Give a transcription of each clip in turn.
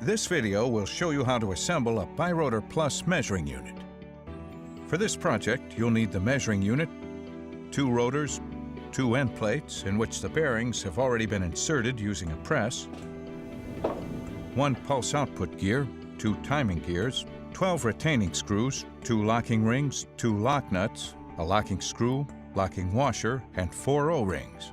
This video will show you how to assemble a Birotor Plus measuring unit. For this project, you'll need the measuring unit, 2 rotors, 2 end plates in which the bearings have already been inserted using a press, 1 pulse output gear, 2 timing gears, 12 retaining screws, 2 locking rings, 2 lock nuts, a locking screw, locking washer, and 4 O-rings.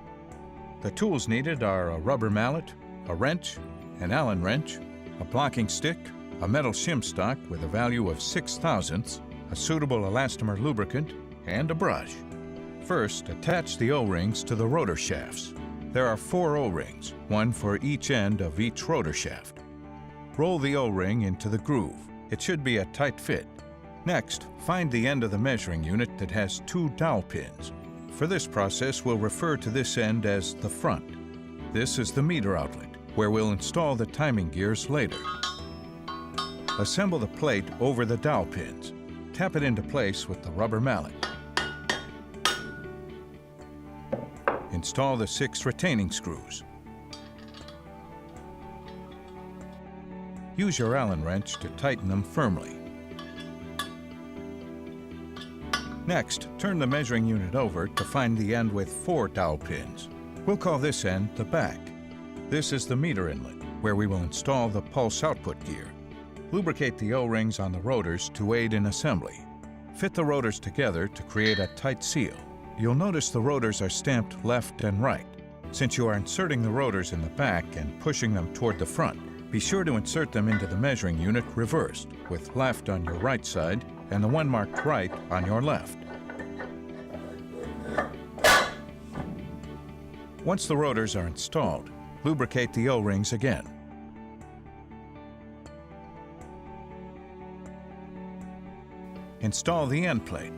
The tools needed are a rubber mallet, a wrench, an Allen wrench, a blocking stick, a metal shim stock with a value of 0.006, a suitable elastomer lubricant, and a brush. First, attach the O-rings to the rotor shafts. There are 4 O-rings, 1 for each end of each rotor shaft. Roll the O-ring into the groove. It should be a tight fit. Next, find the end of the measuring unit that has 2 dowel pins. For this process, we'll refer to this end as the front. This is the meter outlet, where we'll install the timing gears later. Assemble the plate over the dowel pins. Tap it into place with the rubber mallet. Install the 6 retaining screws. Use your Allen wrench to tighten them firmly. Next, turn the measuring unit over to find the end with 4 dowel pins. We'll call this end the back. This is the meter inlet, where we will install the pulse output gear. Lubricate the O-rings on the rotors to aid in assembly. Fit the rotors together to create a tight seal. You'll notice the rotors are stamped left and right. Since you are inserting the rotors in the back and pushing them toward the front, be sure to insert them into the measuring unit reversed, with left on your right side and the one marked right on your left. Once the rotors are installed, lubricate the O-rings again. Install the end plate.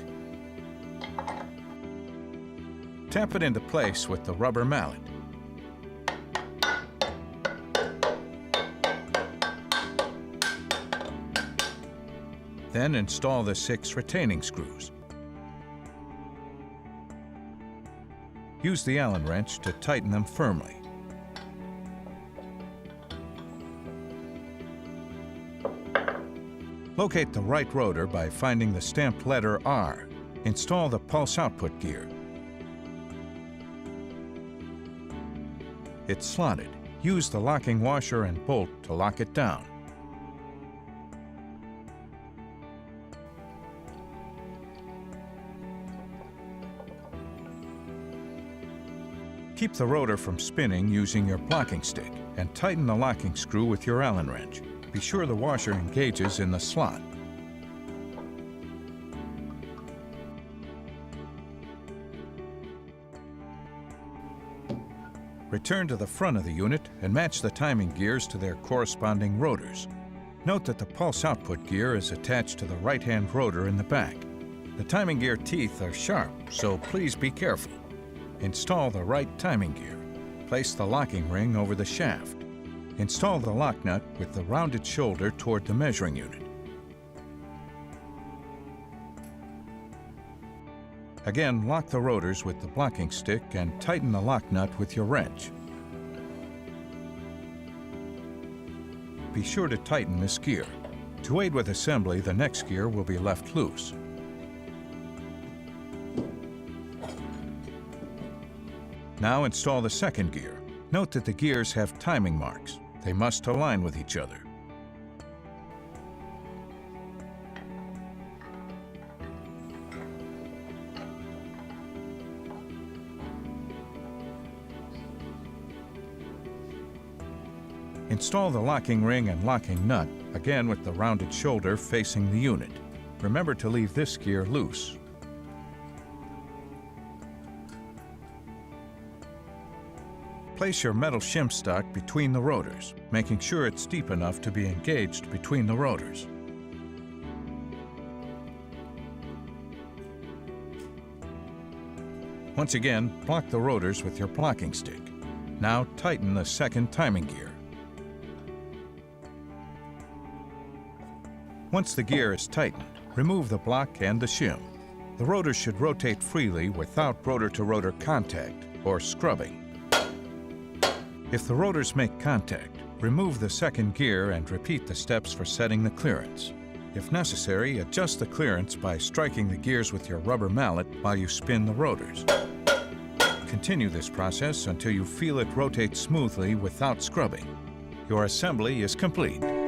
Tap it into place with the rubber mallet. Then install the 6 retaining screws. Use the Allen wrench to tighten them firmly. Locate the right rotor by finding the stamped letter R. Install the pulse output gear. It's slotted. Use the locking washer and bolt to lock it down. Keep the rotor from spinning using your blocking stick and tighten the locking screw with your Allen wrench. Be sure the washer engages in the slot. Return to the front of the unit and match the timing gears to their corresponding rotors. Note that the pulse output gear is attached to the right-hand rotor in the back. The timing gear teeth are sharp, so please be careful. Install the right timing gear. Place the locking ring over the shaft. Install the lock nut with the rounded shoulder toward the measuring unit. Again, lock the rotors with the blocking stick and tighten the lock nut with your wrench. Be sure to tighten this gear. To aid with assembly, the next gear will be left loose. Now install the second gear. Note that the gears have timing marks. They must align with each other. Install the locking ring and locking nut, again with the rounded shoulder facing the unit. Remember to leave this gear loose. Place your metal shim stock between the rotors, making sure it's deep enough to be engaged between the rotors. Once again, block the rotors with your blocking stick. Now tighten the second timing gear. Once the gear is tightened, remove the block and the shim. The rotors should rotate freely without rotor-to-rotor contact or scrubbing. If the rotors make contact, Remove the second gear and repeat the steps for setting the clearance. If necessary, adjust the clearance by striking the gears with your rubber mallet while you spin the rotors. Continue this process until you feel it rotate smoothly without scrubbing. Your assembly is complete.